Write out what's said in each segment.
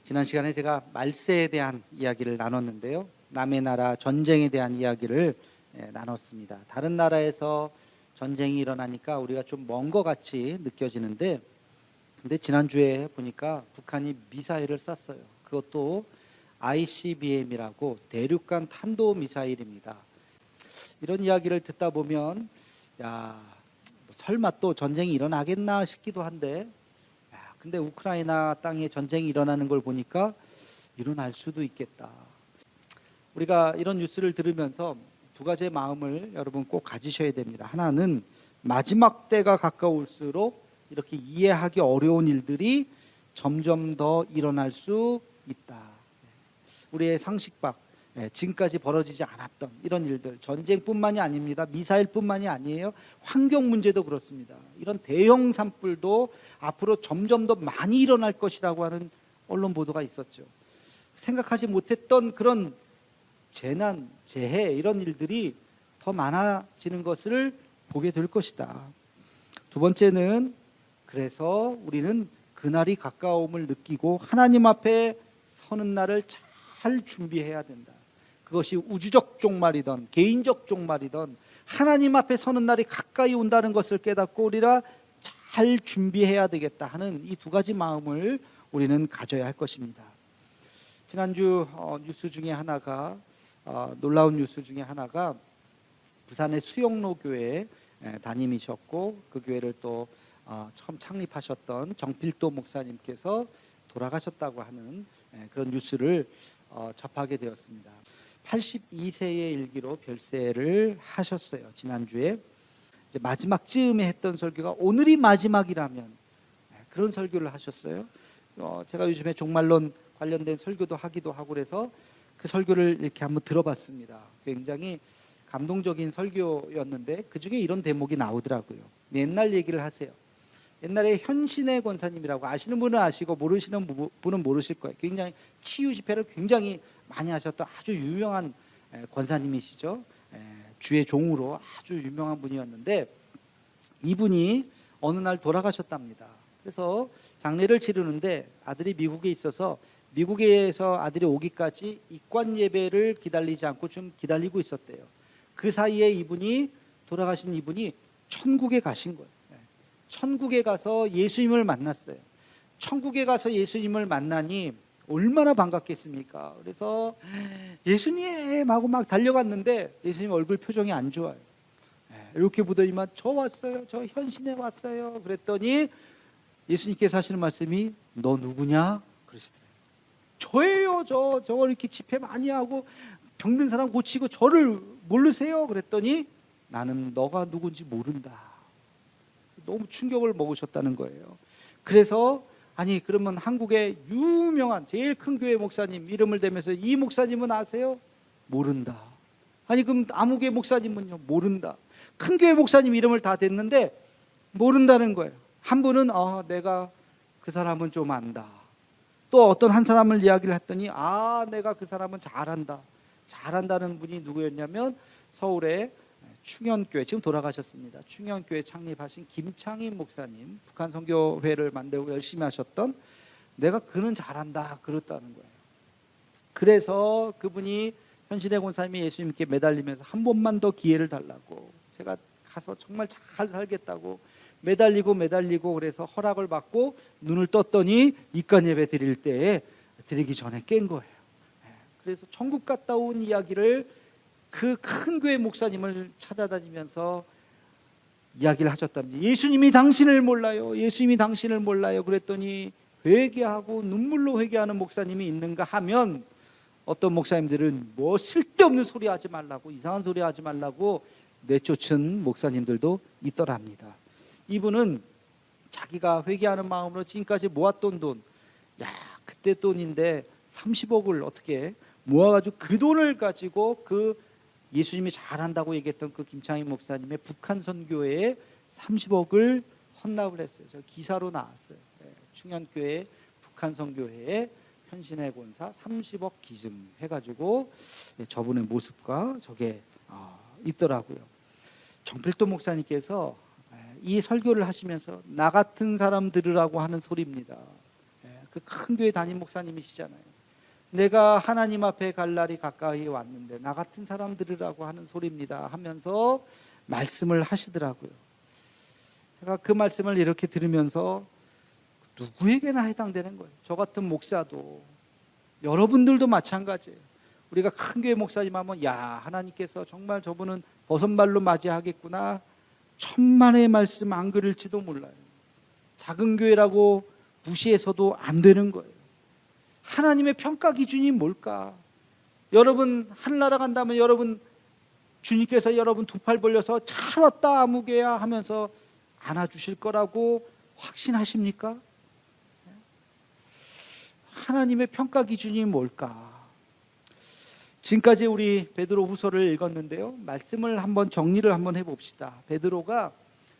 지난 시간에 제가 말세에 대한 이야기를 나눴는데요. 남의 나라 전쟁에 대한 이야기를 나눴습니다. 다른 나라에서 전쟁이 일어나니까 우리가 좀 먼 것 같이 느껴지는데, 근데 지난주에 보니까 북한이 미사일을 쐈어요. 그것도 ICBM이라고 대륙간 탄도 미사일입니다. 이런 이야기를 듣다 보면 설마 또 전쟁이 일어나겠나 싶기도 한데, 근데 우크라이나 땅에 전쟁이 일어나는 걸 보니까 일어날 수도 있겠다. 우리가 이런 뉴스를 들으면서 두 가지의 마음을 여러분 꼭 가지셔야 됩니다. 하나는 마지막 때가 가까울수록 이렇게 이해하기 어려운 일들이 점점 더 일어날 수 있다. 우리의 상식 밖, 지금까지 벌어지지 않았던 이런 일들, 전쟁뿐만이 아닙니다. 미사일뿐만이 아니에요. 환경 문제도 그렇습니다. 이런 대형 산불도 앞으로 점점 더 많이 일어날 것이라고 하는 언론 보도가 있었죠. 생각하지 못했던 그런 재난, 재해 이런 일들이 더 많아지는 것을 보게 될 것이다. 두 번째는, 그래서 우리는 그날이 가까움을 느끼고 하나님 앞에 서는 날을 잘 준비해야 된다. 그것이 우주적 종말이든 개인적 종말이든 하나님 앞에 서는 날이 가까이 온다는 것을 깨닫고 우리가 잘 준비해야 되겠다 하는 이 두 가지 마음을 우리는 가져야 할 것입니다. 지난주 뉴스 중에 하나가, 놀라운 뉴스 중에 하나가 부산의 수영로 교회 담임이셨고, 그 교회를 또 처음 창립하셨던 정필도 목사님께서 돌아가셨다고 하는 그런 뉴스를 접하게 되었습니다. 82세의 일기로 별세를 하셨어요. 지난주에 이제 마지막 즈음에 했던 설교가 오늘이 마지막이라면, 그런 설교를 하셨어요. 제가 요즘에 종말론 관련된 설교도 하기도 하고 그래서 그 설교를 이렇게 한번 들어봤습니다. 굉장히 감동적인 설교였는데 그 중에 이런 대목이 나오더라고요. 옛날 얘기를 하세요. 옛날에 현신의 권사님이라고, 아시는 분은 아시고 모르시는 분은 모르실 거예요. 굉장히 치유 집회를 굉장히 많이 하셨던 아주 유명한 권사님이시죠. 주의 종으로 아주 유명한 분이었는데, 이분이 어느 날 돌아가셨답니다. 그래서 장례를 치르는데 아들이 미국에 있어서 미국에서 아들이 오기까지 입관 예배를 기다리지 않고 좀 기다리고 있었대요. 그 사이에 돌아가신 이분이 천국에 가신 거예요. 천국에 가서 예수님을 만났어요. 천국에 가서 예수님을 만나니 얼마나 반갑겠습니까? 그래서 예수님 하고 막 달려갔는데 예수님 얼굴 표정이 안 좋아요. 이렇게 보더니만 저 왔어요. 저 현신에 왔어요. 그랬더니 예수님께서 하시는 말씀이 너 누구냐? 그러시더래요. 저예요. 저 이렇게 집회 많이 하고 병든 사람 고치고 저를 모르세요? 그랬더니 나는 너가 누군지 모른다. 너무 충격을 먹으셨다는 거예요. 그래서 그러면 한국의 유명한 제일 큰 교회 목사님 이름을 대면서 이 목사님은 아세요? 모른다. 그럼 아무개 목사님은요? 모른다. 큰 교회 목사님 이름을 다 댔는데 모른다는 거예요. 한 분은 내가 그 사람은 좀 안다. 또 어떤 한 사람을 이야기를 했더니 내가 그 사람은 잘한다는 분이 누구였냐면 서울의 충현교회, 지금 돌아가셨습니다. 충현교회 창립하신 김창인 목사님, 북한 선교회를 만들고 열심히 하셨던, 내가 그는 잘한다 그랬다는 거예요. 그래서 그분이 현신의 권사님이 예수님께 매달리면서 한 번만 더 기회를 달라고, 제가 가서 정말 잘 살겠다고 매달리고 그래서 허락을 받고 눈을 떴더니 입관 예배 드리기 전에 깬 거예요. 그래서 천국 갔다 온 이야기를 그 큰 교회 목사님을 찾아다니면서 이야기를 하셨답니다. 예수님이 당신을 몰라요. 예수님이 당신을 몰라요. 그랬더니 회개하고 눈물로 회개하는 목사님이 있는가 하면, 어떤 목사님들은 뭐 쓸데없는 소리 하지 말라고, 이상한 소리 하지 말라고 내쫓은 목사님들도 있더랍니다. 이분은 자기가 회개하는 마음으로 지금까지 모았던 돈, 그때 돈인데 30억을 어떻게 모아가지고 그 돈을 가지고 그 예수님이 잘한다고 얘기했던 그 김창인 목사님의 북한 선교회에 30억을 헌납을 했어요. 저 기사로 나왔어요. 충현교회 북한 선교회에 현신의 권사 30억 기증 해가지고 저분의 모습과 저게 있더라고요. 정필도 목사님께서 이 설교를 하시면서 나 같은 사람 들으라고 하는 소리입니다. 그 큰 교회 담임 목사님이시잖아요. 내가 하나님 앞에 갈 날이 가까이 왔는데 나 같은 사람 들으라고 하는 소리입니다 하면서 말씀을 하시더라고요. 제가 그 말씀을 이렇게 들으면서 누구에게나 해당되는 거예요. 저 같은 목사도, 여러분들도 마찬가지예요. 우리가 큰 교회 목사님 하면 야, 하나님께서 정말 저분은 버선발로 맞이하겠구나, 천만의 말씀 안 그릴지도 몰라요. 작은 교회라고 무시해서도 안 되는 거예요. 하나님의 평가 기준이 뭘까? 여러분 하늘나라 간다면 여러분 주님께서 여러분 두 팔 벌려서 잘 왔다 아무개야 하면서 안아주실 거라고 확신하십니까? 하나님의 평가 기준이 뭘까? 지금까지 우리 베드로 후서를 읽었는데요, 말씀을 한번 정리를 한번 해봅시다. 베드로가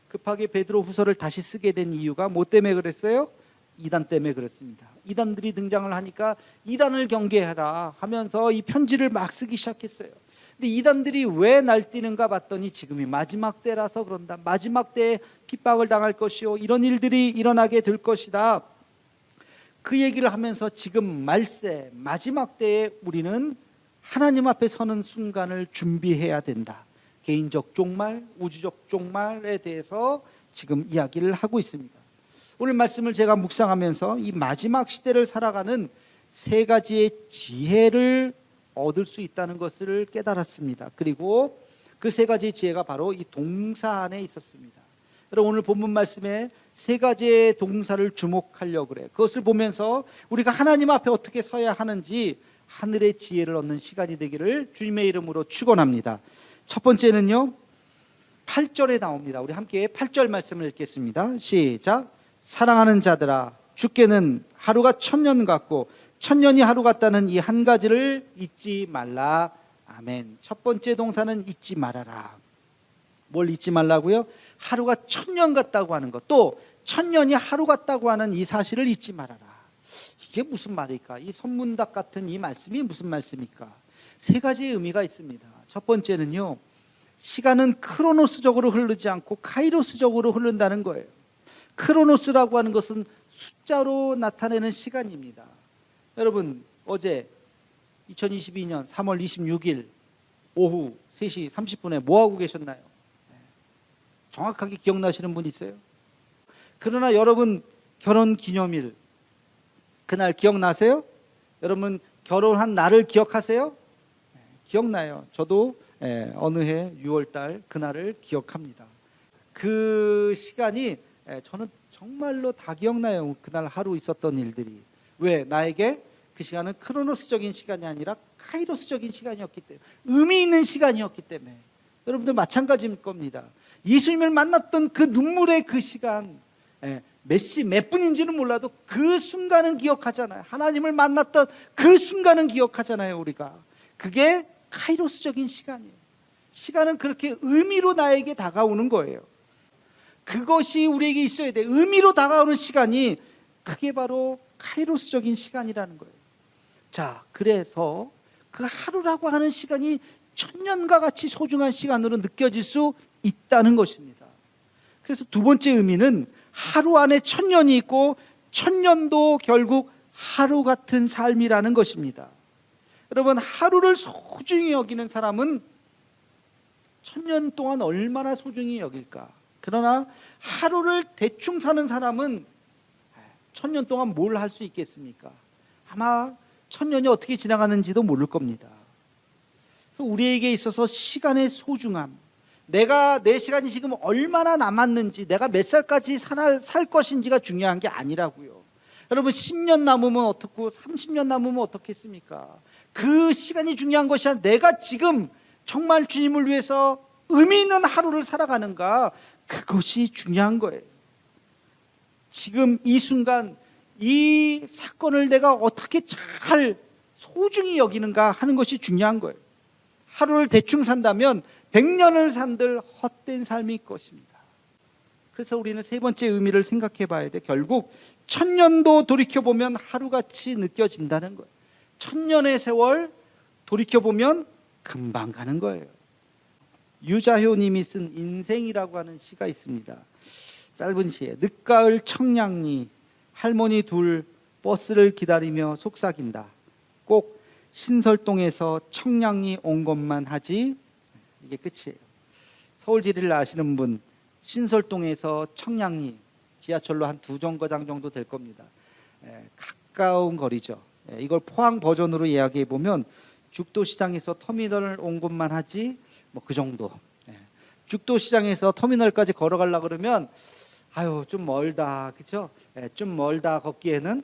급하게 베드로 후서를 다시 쓰게 된 이유가 뭐 때문에 그랬어요? 이단 때문에 그렇습니다. 이단들이 등장을 하니까 이단을 경계해라 하면서 이 편지를 막 쓰기 시작했어요. 근데 이단들이 왜 날뛰는가 봤더니 지금이 마지막 때라서 그런다. 마지막 때에 핍박을 당할 것이요, 이런 일들이 일어나게 될 것이다. 그 얘기를 하면서 지금 말세 마지막 때에 우리는 하나님 앞에 서는 순간을 준비해야 된다. 개인적 종말, 우주적 종말에 대해서 지금 이야기를 하고 있습니다. 오늘 말씀을 제가 묵상하면서 이 마지막 시대를 살아가는 세 가지의 지혜를 얻을 수 있다는 것을 깨달았습니다. 그리고 그 세 가지의 지혜가 바로 이 동사 안에 있었습니다. 여러분 오늘 본문 말씀에 세 가지의 동사를 주목하려고 그래요. 그것을 보면서 우리가 하나님 앞에 어떻게 서야 하는지 하늘의 지혜를 얻는 시간이 되기를 주님의 이름으로 축원합니다. 첫 번째는요, 8절에 나옵니다. 우리 함께 8절 말씀을 읽겠습니다. 시작. 사랑하는 자들아, 주께는 하루가 1000년 같고 1000년이 하루 같다는 이 한 가지를 잊지 말라. 아멘. 첫 번째 동사는 잊지 말아라. 뭘 잊지 말라고요? 하루가 1000년 같다고 하는 것, 또 1000년이 하루 같다고 하는 이 사실을 잊지 말아라. 이게 무슨 말일까? 이 선문답 같은 이 말씀이 무슨 말씀일까? 세 가지의 의미가 있습니다. 첫 번째는요, 시간은 크로노스적으로 흐르지 않고 카이로스적으로 흐른다는 거예요. 크로노스라고 하는 것은 숫자로 나타내는 시간입니다. 여러분 어제 2022년 3월 26일 오후 3시 30분에 뭐하고 계셨나요? 정확하게 기억나시는 분 있어요? 그러나 여러분 결혼 기념일 그날 기억나세요? 여러분 결혼한 날을 기억하세요? 기억나요. 저도 어느 해 6월달 그날을 기억합니다. 그 시간이 저는 정말로 다 기억나요. 그날 하루 있었던 일들이. 왜? 나에게 그 시간은 크로노스적인 시간이 아니라 카이로스적인 시간이었기 때문에, 의미 있는 시간이었기 때문에. 여러분들 마찬가지일 겁니다. 예수님을 만났던 그 눈물의 그 시간, 몇 분인지는 몰라도 그 순간은 기억하잖아요. 하나님을 만났던 그 순간은 기억하잖아요. 우리가 그게 카이로스적인 시간이에요. 시간은 그렇게 의미로 나에게 다가오는 거예요. 그것이 우리에게 있어야 돼. 의미로 다가오는 시간이 그게 바로 카이로스적인 시간이라는 거예요. 자, 그래서 그 하루라고 하는 시간이 1000년과 같이 소중한 시간으로 느껴질 수 있다는 것입니다. 그래서 두 번째 의미는 하루 안에 1000년이 있고 1000년도 결국 하루 같은 삶이라는 것입니다. 여러분 하루를 소중히 여기는 사람은 1000년 동안 얼마나 소중히 여길까? 그러나 하루를 대충 사는 사람은 1000년 동안 뭘 할 수 있겠습니까? 아마 1000년이 어떻게 지나가는지도 모를 겁니다. 그래서 우리에게 있어서 시간의 소중함, 내 시간이 지금 얼마나 남았는지, 내가 몇 살까지 살 것인지가 중요한 게 아니라고요. 여러분 10년 남으면 어떻고 30년 남으면 어떻겠습니까? 그 시간이 중요한 것이 아니라 내가 지금 정말 주님을 위해서 의미 있는 하루를 살아가는가, 그것이 중요한 거예요. 지금 이 순간 이 사건을 내가 어떻게 잘 소중히 여기는가 하는 것이 중요한 거예요. 하루를 대충 산다면 100년을 산들 헛된 삶일 것입니다. 그래서 우리는 세 번째 의미를 생각해 봐야 돼. 결국 1000년도 돌이켜보면 하루같이 느껴진다는 거예요. 1000년의 세월 돌이켜보면 금방 가는 거예요. 유자효님이 쓴 인생이라고 하는 시가 있습니다. 짧은 시에 늦가을 청량리 할머니 둘 버스를 기다리며 속삭인다. 꼭 신설동에서 청량리 온 것만 하지. 이게 끝이에요. 서울 지리를 아시는 분, 신설동에서 청량리 지하철로 한 2정거장 정도 될 겁니다. 가까운 거리죠. 이걸 포항 버전으로 이야기해 보면 죽도시장에서 터미널 온 것만 하지 뭐 그 정도. 죽도시장에서 터미널까지 걸어가려고 그러면 아유 좀 멀다, 그렇죠? 좀 멀다 걷기에는.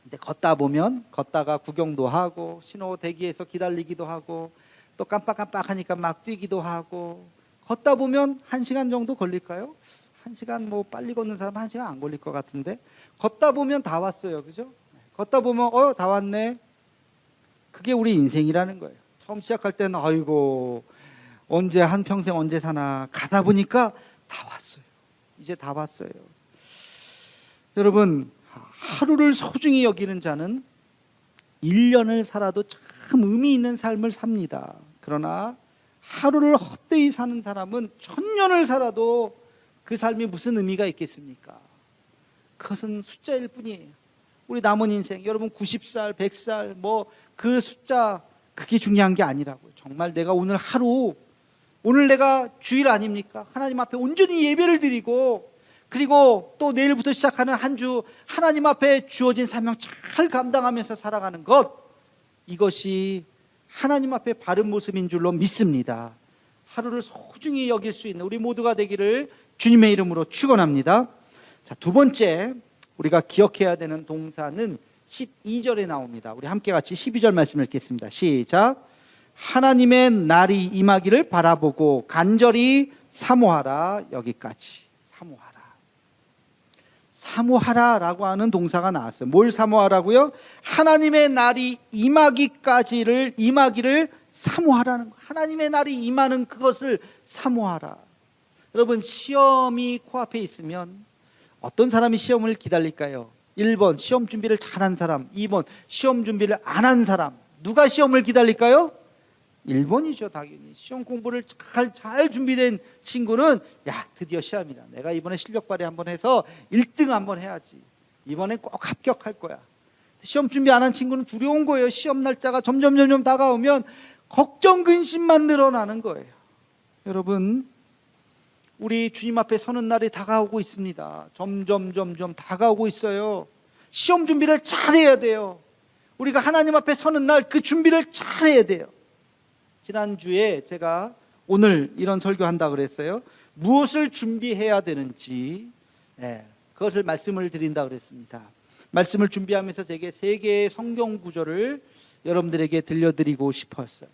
근데 걷다가 구경도 하고 신호 대기해서 기다리기도 하고 또 깜빡깜빡하니까 막 뛰기도 하고 걷다 보면 1시간 정도 걸릴까요? 1시간 뭐 빨리 걷는 사람 1시간 안 걸릴 것 같은데 걷다 보면 다 왔어요, 그죠? 걷다 보면 다 왔네. 그게 우리 인생이라는 거예요. 처음 시작할 때는 아이고 언제 한평생 언제 사나, 가다 보니까 다 왔어요. 이제 다 왔어요. 여러분, 하루를 소중히 여기는 자는 1년을 살아도 참 의미 있는 삶을 삽니다. 그러나 하루를 헛되이 사는 사람은 1000년을 살아도 그 삶이 무슨 의미가 있겠습니까? 그것은 숫자일 뿐이에요. 우리 남은 인생, 여러분 90살, 100살 뭐 그 숫자 그게 중요한 게 아니라고요. 정말 내가 오늘 하루, 오늘 내가 주일 아닙니까? 하나님 앞에 온전히 예배를 드리고 그리고 또 내일부터 시작하는 한 주 하나님 앞에 주어진 사명 잘 감당하면서 살아가는 것, 이것이 하나님 앞에 바른 모습인 줄로 믿습니다. 하루를 소중히 여길 수 있는 우리 모두가 되기를 주님의 이름으로 축원합니다. 자, 두 번째 우리가 기억해야 되는 동사는 12절에 나옵니다. 우리 함께 같이 12절 말씀을 읽겠습니다. 시작. 하나님의 날이 임하기를 바라보고 간절히 사모하라. 여기까지. 사모하라라고 하는 동사가 나왔어요. 뭘 사모하라고요? 하나님의 날이 임하기를 사모하라는 거. 하나님의 날이 임하는 그것을 사모하라. 여러분, 시험이 코앞에 있으면 어떤 사람이 시험을 기다릴까요? 1번 시험 준비를 잘한 사람, 2번 시험 준비를 안 한 사람. 누가 시험을 기다릴까요? 1번이죠. 당연히 시험 공부를 잘 준비된 친구는 야 드디어 시험이다, 내가 이번에 실력 발휘 한번 해서 1등 한번 해야지, 이번엔 꼭 합격할 거야. 시험 준비 안 한 친구는 두려운 거예요. 시험 날짜가 점점 다가오면 걱정 근심만 늘어나는 거예요. 여러분, 우리 주님 앞에 서는 날이 다가오고 있습니다. 점점 다가오고 있어요. 시험 준비를 잘해야 돼요. 우리가 하나님 앞에 서는 날 그 준비를 잘해야 돼요. 지난주에 제가 오늘 이런 설교한다 그랬어요. 무엇을 준비해야 되는지 그것을 말씀을 드린다 그랬습니다. 말씀을 준비하면서 제게 3개의 성경 구절을 여러분들에게 들려드리고 싶었어요.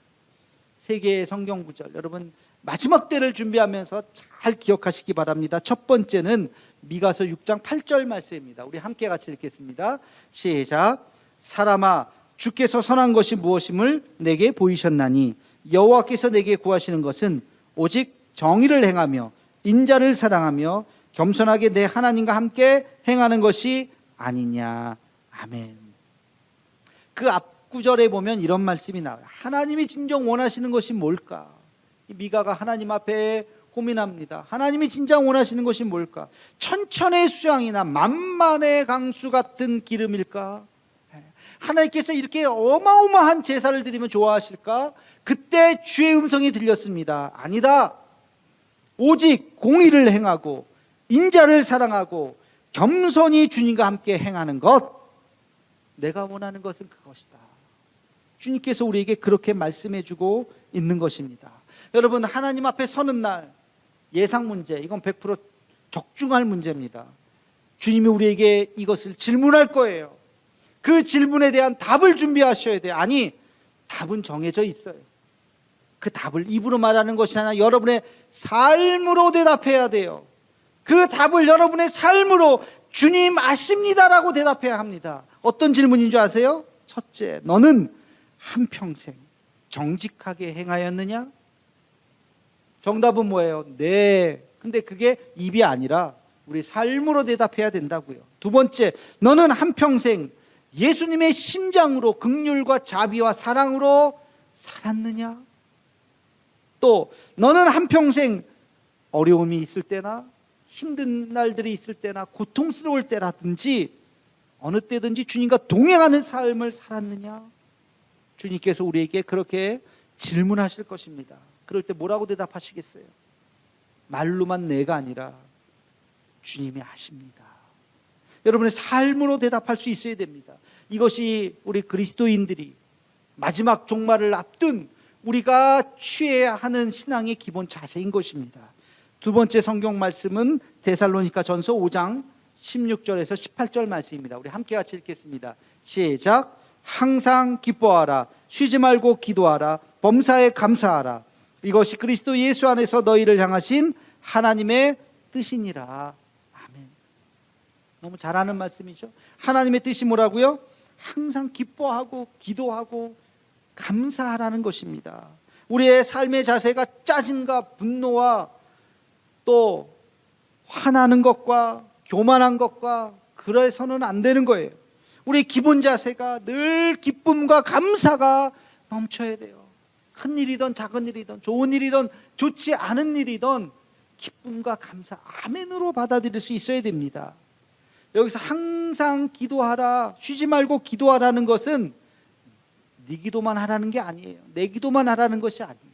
3개의 성경 구절, 여러분 마지막 때를 준비하면서 잘 기억하시기 바랍니다. 첫 번째는 미가서 6장 8절 말씀입니다. 우리 함께 같이 읽겠습니다. 시작. 사람아, 주께서 선한 것이 무엇임을 내게 보이셨나니 여호와께서 내게 구하시는 것은 오직 정의를 행하며 인자를 사랑하며 겸손하게 내 하나님과 함께 행하는 것이 아니냐. 아멘. 그 앞구절에 보면 이런 말씀이 나와요. 하나님이 진정 원하시는 것이 뭘까? 미가가 하나님 앞에 고민합니다. 하나님이 진정 원하시는 것이 뭘까? 천천의 수양이나 만만의 강수 같은 기름일까? 하나님께서 이렇게 어마어마한 제사를 드리면 좋아하실까? 그때 주의 음성이 들렸습니다. 아니다. 오직 공의를 행하고 인자를 사랑하고 겸손히 주님과 함께 행하는 것, 내가 원하는 것은 그것이다. 주님께서 우리에게 그렇게 말씀해주고 있는 것입니다. 여러분, 하나님 앞에 서는 날 예상 문제, 이건 100% 적중할 문제입니다. 주님이 우리에게 이것을 질문할 거예요. 그 질문에 대한 답을 준비하셔야 돼요. 아니, 답은 정해져 있어요. 그 답을 입으로 말하는 것이 아니라 여러분의 삶으로 대답해야 돼요. 그 답을 여러분의 삶으로 주님 아십니다라고 대답해야 합니다. 어떤 질문인 줄 아세요? 첫째, 너는 한평생 정직하게 행하였느냐? 정답은 뭐예요? 네. 근데 그게 입이 아니라 우리 삶으로 대답해야 된다고요. 두 번째, 너는 한평생 예수님의 심장으로 긍휼과 자비와 사랑으로 살았느냐? 또 너는 한평생 어려움이 있을 때나 힘든 날들이 있을 때나 고통스러울 때라든지 어느 때든지 주님과 동행하는 삶을 살았느냐? 주님께서 우리에게 그렇게 질문하실 것입니다. 그럴 때 뭐라고 대답하시겠어요? 말로만 내가 아니라 주님이 아십니다. 여러분의 삶으로 대답할 수 있어야 됩니다. 이것이 우리 그리스도인들이 마지막 종말을 앞둔 우리가 취해야 하는 신앙의 기본 자세인 것입니다. 두 번째 성경 말씀은 데살로니가 전서 5장 16절에서 18절 말씀입니다. 우리 함께 같이 읽겠습니다. 시작. 항상 기뻐하라. 쉬지 말고 기도하라. 범사에 감사하라. 이것이 그리스도 예수 안에서 너희를 향하신 하나님의 뜻이니라. 아멘. 너무 잘하는 말씀이죠. 하나님의 뜻이 뭐라고요? 항상 기뻐하고 기도하고 감사하라는 것입니다. 우리의 삶의 자세가 짜증과 분노와 또 화나는 것과 교만한 것과 그래서는 안 되는 거예요. 우리의 기본 자세가 늘 기쁨과 감사가 넘쳐야 돼요. 큰 일이든 작은 일이든 좋은 일이든 좋지 않은 일이든 기쁨과 감사, 아멘으로 받아들일 수 있어야 됩니다. 여기서 항상 기도하라, 쉬지 말고 기도하라는 것은 네 기도만 하라는 게 아니에요. 내 기도만 하라는 것이 아니에요.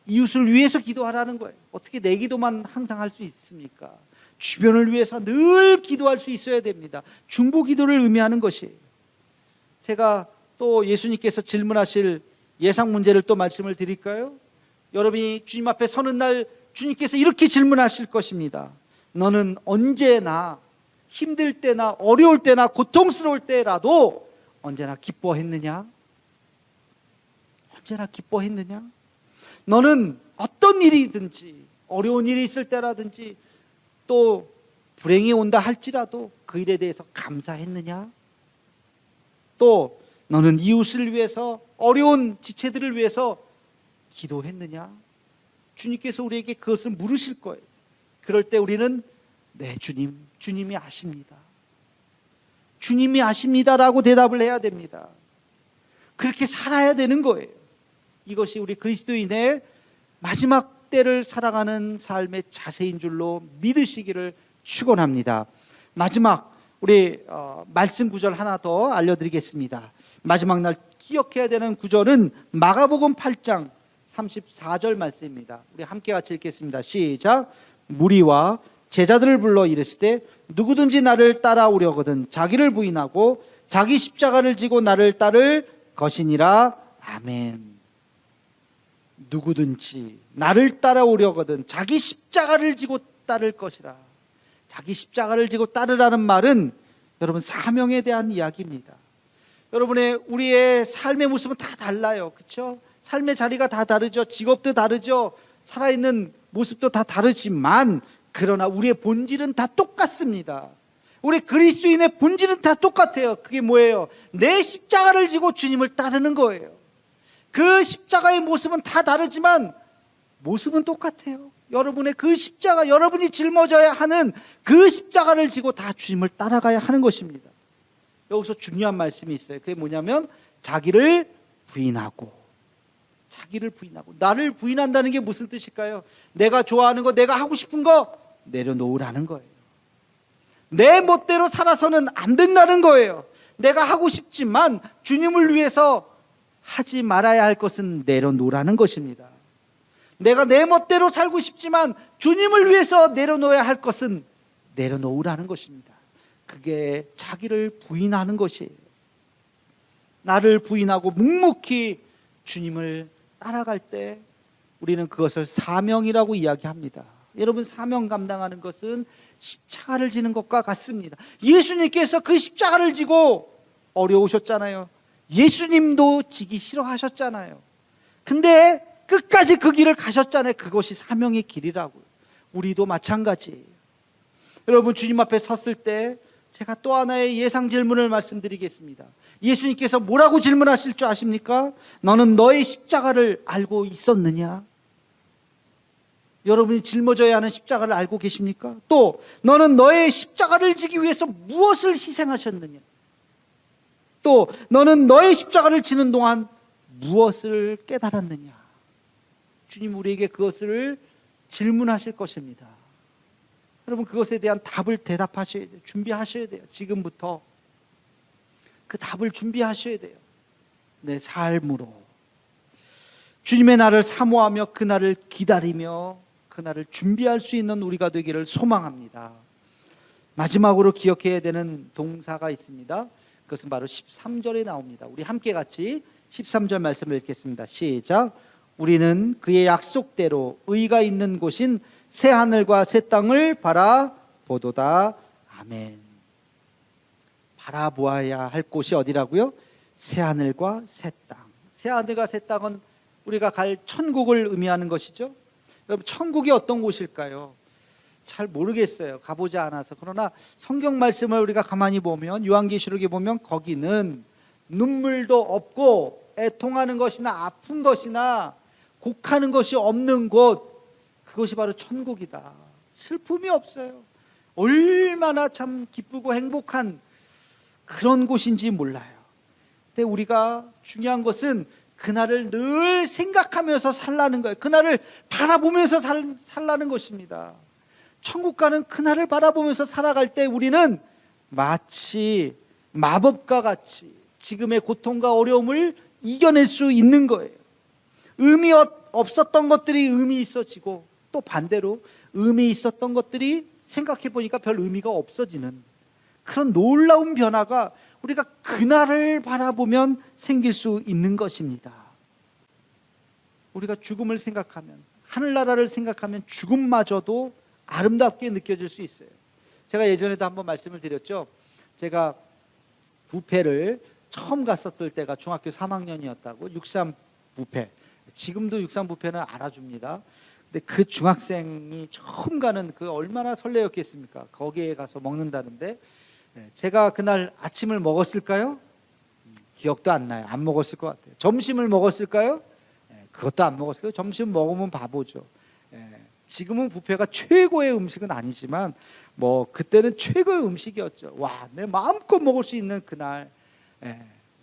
이웃을 위해서 기도하라는 거예요. 어떻게 내 기도만 항상 할 수 있습니까? 주변을 위해서 늘 기도할 수 있어야 됩니다. 중보 기도를 의미하는 것이에요. 제가 또 예수님께서 질문하실 예상 문제를 또 말씀을 드릴까요? 여러분이 주님 앞에 서는 날 주님께서 이렇게 질문하실 것입니다. 너는 언제나 힘들 때나 어려울 때나 고통스러울 때라도 언제나 기뻐했느냐? 언제나 기뻐했느냐? 너는 어떤 일이든지 어려운 일이 있을 때라든지 또 불행이 온다 할지라도 그 일에 대해서 감사했느냐? 또 너는 이웃을 위해서 어려운 지체들을 위해서 기도했느냐? 주님께서 우리에게 그것을 물으실 거예요. 그럴 때 우리는 네 주님, 주님이 아십니다. 주님이 아십니다라고 대답을 해야 됩니다. 그렇게 살아야 되는 거예요. 이것이 우리 그리스도인의 마지막 때를 살아가는 삶의 자세인 줄로 믿으시기를 축원합니다. 마지막 우리 말씀 구절 하나 더 알려드리겠습니다. 마지막 날 기억해야 되는 구절은 마가복음 8장 34절 말씀입니다. 우리 함께 같이 읽겠습니다. 시작. 무리와 제자들을 불러 이르시되 누구든지 나를 따라오려거든 자기를 부인하고 자기 십자가를 지고 나를 따를 것이니라. 아멘. 누구든지 나를 따라오려거든 자기 십자가를 지고 따를 것이라. 자기 십자가를 지고 따르라는 말은 여러분 사명에 대한 이야기입니다. 여러분의 우리의 삶의 모습은 다 달라요. 그렇죠? 삶의 자리가 다 다르죠. 직업도 다르죠. 살아있는 모습도 다 다르지만 그러나 우리의 본질은 다 똑같습니다. 우리 그리스도인의 본질은 다 똑같아요. 그게 뭐예요? 내 십자가를 지고 주님을 따르는 거예요. 그 십자가의 모습은 다 다르지만 모습은 똑같아요. 여러분의 그 십자가, 여러분이 짊어져야 하는 그 십자가를 지고 다 주님을 따라가야 하는 것입니다. 여기서 중요한 말씀이 있어요. 그게 뭐냐면 자기를 부인하고, 자기를 부인하고. 나를 부인한다는 게 무슨 뜻일까요? 내가 좋아하는 거, 내가 하고 싶은 거 내려놓으라는 거예요. 내 멋대로 살아서는 안 된다는 거예요. 내가 하고 싶지만 주님을 위해서 하지 말아야 할 것은 내려놓으라는 것입니다. 내가 내 멋대로 살고 싶지만 주님을 위해서 내려놓아야 할 것은 내려놓으라는 것입니다. 그게 자기를 부인하는 것이에요. 나를 부인하고 묵묵히 주님을 따라갈 때 우리는 그것을 사명이라고 이야기합니다. 여러분, 사명 감당하는 것은 십자가를 지는 것과 같습니다. 예수님께서 그 십자가를 지고 어려우셨잖아요. 예수님도 지기 싫어하셨잖아요. 근데 끝까지 그 길을 가셨잖아요. 그것이 사명의 길이라고요. 우리도 마찬가지예요. 여러분, 주님 앞에 섰을 때 제가 또 하나의 예상 질문을 말씀드리겠습니다. 예수님께서 뭐라고 질문하실 줄 아십니까? 너는 너의 십자가를 알고 있었느냐? 여러분이 짊어져야 하는 십자가를 알고 계십니까? 또 너는 너의 십자가를 지기 위해서 무엇을 희생하셨느냐? 또 너는 너의 십자가를 지는 동안 무엇을 깨달았느냐? 주님 우리에게 그것을 질문하실 것입니다. 여러분 그것에 대한 답을 대답하셔야 돼요. 준비하셔야 돼요. 지금부터 그 답을 준비하셔야 돼요. 내 삶으로 주님의 날을 사모하며 그 날을 기다리며 그 날을 준비할 수 있는 우리가 되기를 소망합니다. 마지막으로 기억해야 되는 동사가 있습니다. 그것은 바로 13절에 나옵니다. 우리 함께 같이 13절 말씀을 읽겠습니다. 시작. 우리는 그의 약속대로 의가 있는 곳인 새 하늘과 새 땅을 바라보도다. 아멘. 바라보아야 할 곳이 어디라고요? 새 하늘과 새 땅. 새 하늘과 새 땅은 우리가 갈 천국을 의미하는 것이죠. 여러분 천국이 어떤 곳일까요? 잘 모르겠어요. 가보지 않아서. 그러나 성경 말씀을 우리가 가만히 보면 요한계시록에 보면 거기는 눈물도 없고 애통하는 것이나 아픈 것이나 곡하는 것이 없는 곳, 그것이 바로 천국이다. 슬픔이 없어요. 얼마나 참 기쁘고 행복한 그런 곳인지 몰라요. 근데 우리가 중요한 것은 그날을 늘 생각하면서 살라는 거예요. 그날을 바라보면서 살라는 것입니다. 천국가는 그날을 바라보면서 살아갈 때 우리는 마치 마법과 같이 지금의 고통과 어려움을 이겨낼 수 있는 거예요. 의미 없었던 것들이 의미 있어지고 또 반대로 의미 있었던 것들이 생각해 보니까 별 의미가 없어지는 그런 놀라운 변화가 우리가 그날을 바라보면 생길 수 있는 것입니다. 우리가 죽음을 생각하면, 하늘나라를 생각하면 죽음마저도 아름답게 느껴질 수 있어요. 제가 예전에도 한번 말씀을 드렸죠. 제가 부페를 처음 갔었을 때가 중학교 3학년이었다고. 63 부페. 지금도 63 부페는 알아줍니다. 근데 그 중학생이 처음 가는 그 얼마나 설레었겠습니까? 거기에 가서 먹는다는데 제가 그날 아침을 먹었을까요? 기억도 안 나요. 안 먹었을 것 같아요. 점심을 먹었을까요? 그것도 안 먹었을 거예요. 점심 먹으면 바보죠. 지금은 뷔페가 최고의 음식은 아니지만 뭐 그때는 최고의 음식이었죠. 와, 내 마음껏 먹을 수 있는 그날.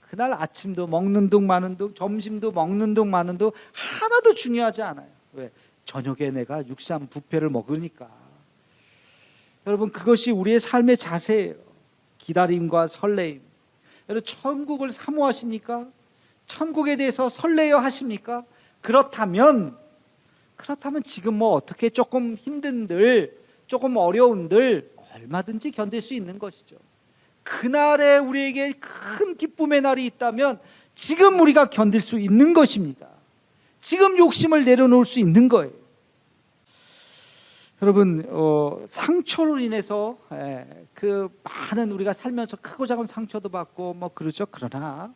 그날 아침도 먹는 둥 마는 둥, 점심도 먹는 둥 마는 둥 하나도 중요하지 않아요. 왜? 저녁에 내가 63 뷔페를 먹으니까. 여러분 그것이 우리의 삶의 자세예요. 기다림과 설레임. 여러분 천국을 사모하십니까? 천국에 대해서 설레어 하십니까? 그렇다면 지금 뭐 어떻게 조금 힘든들, 조금 어려운들 얼마든지 견딜 수 있는 것이죠. 그날에 우리에게 큰 기쁨의 날이 있다면 지금 우리가 견딜 수 있는 것입니다. 지금 욕심을 내려놓을 수 있는 거예요. 여러분 상처로 인해서 그 많은 우리가 살면서 크고 작은 상처도 받고 뭐 그러죠. 그러나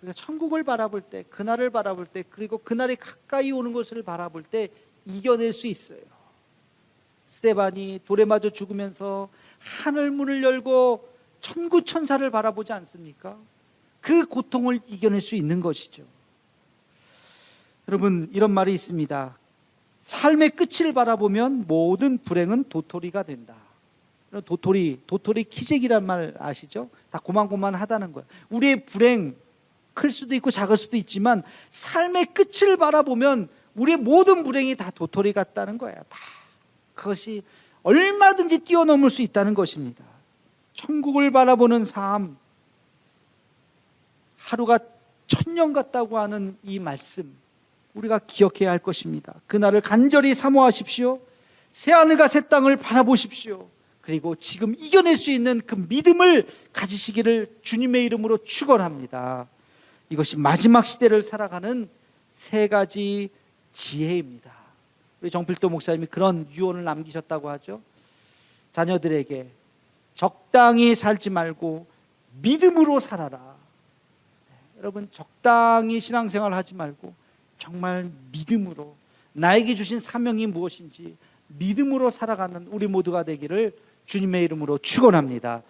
우리가 천국을 바라볼 때, 그날을 바라볼 때, 그리고 그날이 가까이 오는 것을 바라볼 때 이겨낼 수 있어요. 스데반이 돌에 맞아 죽으면서 하늘 문을 열고 천구 천사를 바라보지 않습니까? 그 고통을 이겨낼 수 있는 것이죠. 여러분 이런 말이 있습니다. 삶의 끝을 바라보면 모든 불행은 도토리가 된다. 도토리 키재기란 말 아시죠? 다 고만고만하다는 거예요. 우리의 불행 클 수도 있고 작을 수도 있지만 삶의 끝을 바라보면 우리의 모든 불행이 다 도토리 같다는 거예요. 다 그것이 얼마든지 뛰어넘을 수 있다는 것입니다. 천국을 바라보는 삶, 하루가 천년 같다고 하는 이 말씀 우리가 기억해야 할 것입니다. 그날을 간절히 사모하십시오. 새하늘과 새 땅을 바라보십시오. 그리고 지금 이겨낼 수 있는 그 믿음을 가지시기를 주님의 이름으로 축원합니다. 이것이 마지막 시대를 살아가는 세 가지 지혜입니다. 우리 정필도 목사님이 그런 유언을 남기셨다고 하죠. 자녀들에게 적당히 살지 말고 믿음으로 살아라. 여러분 적당히 신앙생활 하지 말고 정말 믿음으로 나에게 주신 사명이 무엇인지 믿음으로 살아가는 우리 모두가 되기를 주님의 이름으로 축원합니다.